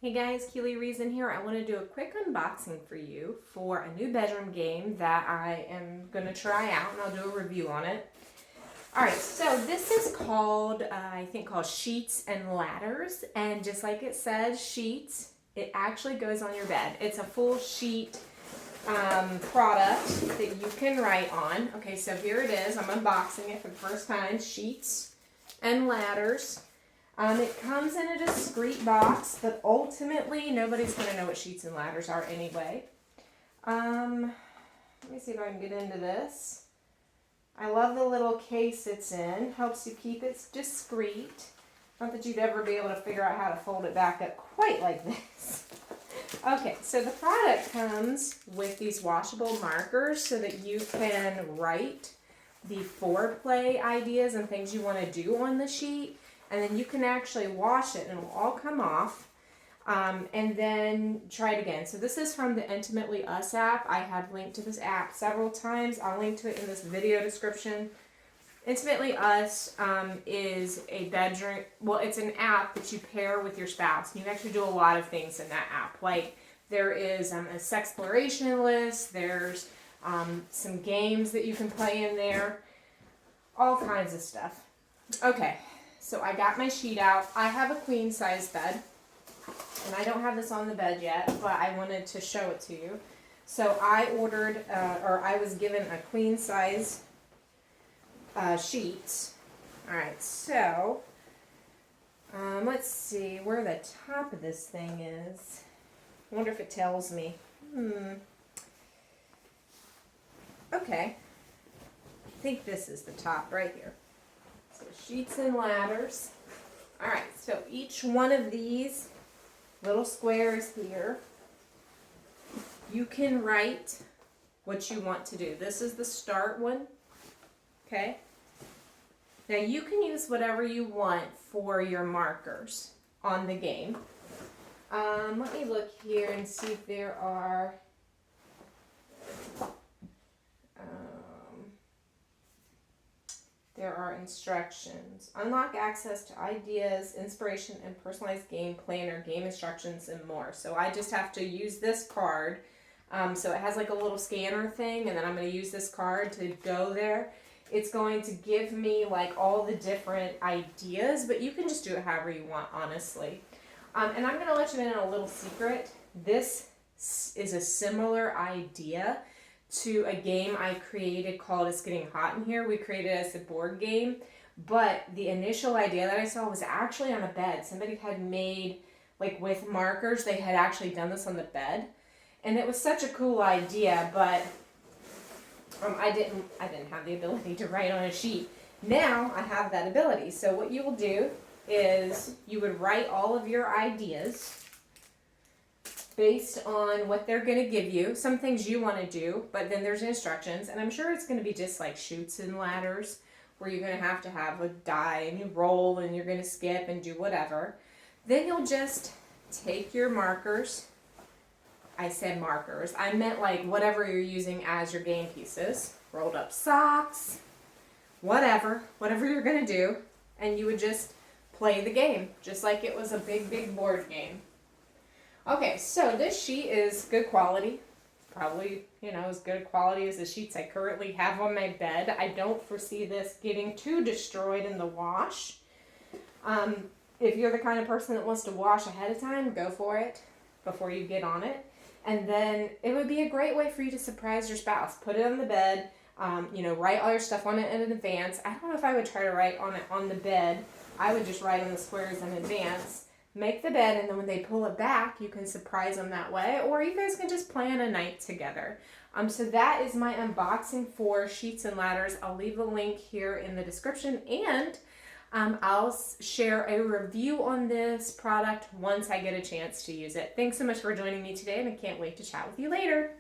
Hey guys, Keely Reason here. I want to do a quick unboxing for you for a new bedroom game that I am going to try out, and I'll do a review on it. Alright, so this is called, I think called Sheets and Ladders, and just like it says, sheets, it actually goes on your bed. It's a full sheet product that you can write on. Okay, so here it is. I'm unboxing it for the first time. Sheets and Ladders. It comes in a discreet box, but ultimately nobody's going to know what sheets and ladders are anyway. Let me see if I can get into this. I love the little case it's in. Helps you keep it discreet. Not that you'd ever be able to figure out how to fold it back up quite like this. Okay, so the product comes with these washable markers so that you can write the foreplay ideas and things you want to do on the sheet. And then you can actually wash it and it will all come off, and then try it again. So this is from the Intimately Us app. I have linked to this app several times. I'll link to it in this video description. Intimately Us is a bedroom, well, it's an app that you pair with your spouse. And you actually do a lot of things in that app. Like there is a sexploration list, there's some games that you can play in there, all kinds of stuff. Okay. So I got my sheet out. I have a queen size bed, and I don't have this on the bed yet, but I wanted to show it to you. So I ordered, or I was given a queen size sheets. All right, so let's see where the top of this thing is. I wonder if it tells me. Okay, I think this is the top right here. So sheets and ladders. All right, so each one of these little squares here, you can write what you want to do. This is the start one, okay? Now you can use whatever you want for your markers on the game. Let me look here and see if there are instructions. Unlock access to ideas, inspiration, and personalized game planner, game instructions, and more. So I just have to use this card. So it has like a little scanner thing, and then I'm going to use this card to go there. It's going to give me like all the different ideas, but you can just do it however you want, honestly. And I'm going to let you in on a little secret. This is a similar idea to a game I created called It's Getting Hot in Here. We created it as a board game, but the initial idea that I saw was actually on a bed. Somebody had made, like with markers, they had actually done this on the bed, and it was such a cool idea, but I didn't have the ability to write on a sheet. Now I have that ability. So what you will do is you would write all of your ideas based on what they're going to give you, some things you want to do, but then there's instructions, and I'm sure it's going to be just like chutes and ladders, where you're going to have a die, and you roll, and you're going to skip and do whatever. Then you'll just take your markers. I said markers. I meant like whatever you're using as your game pieces. Rolled up socks, whatever you're going to do, and you would just play the game, just like it was a big board game. Okay, so this sheet is good quality, probably, as good quality as the sheets I currently have on my bed. I don't foresee this getting too destroyed in the wash. If you're the kind of person that wants to wash ahead of time, go for it before you get on it. And then it would be a great way for you to surprise your spouse. Put it on the bed, write all your stuff on it in advance. I don't know if I would try to write on it on the bed. I would just write on the squares in advance. Make the bed, and then when they pull it back, you can surprise them that way, or you guys can just plan a night together. So that is my unboxing for Sheets and Ladders. I'll leave a link here in the description, and I'll share a review on this product once I get a chance to use it. Thanks so much for joining me today, and I can't wait to chat with you later.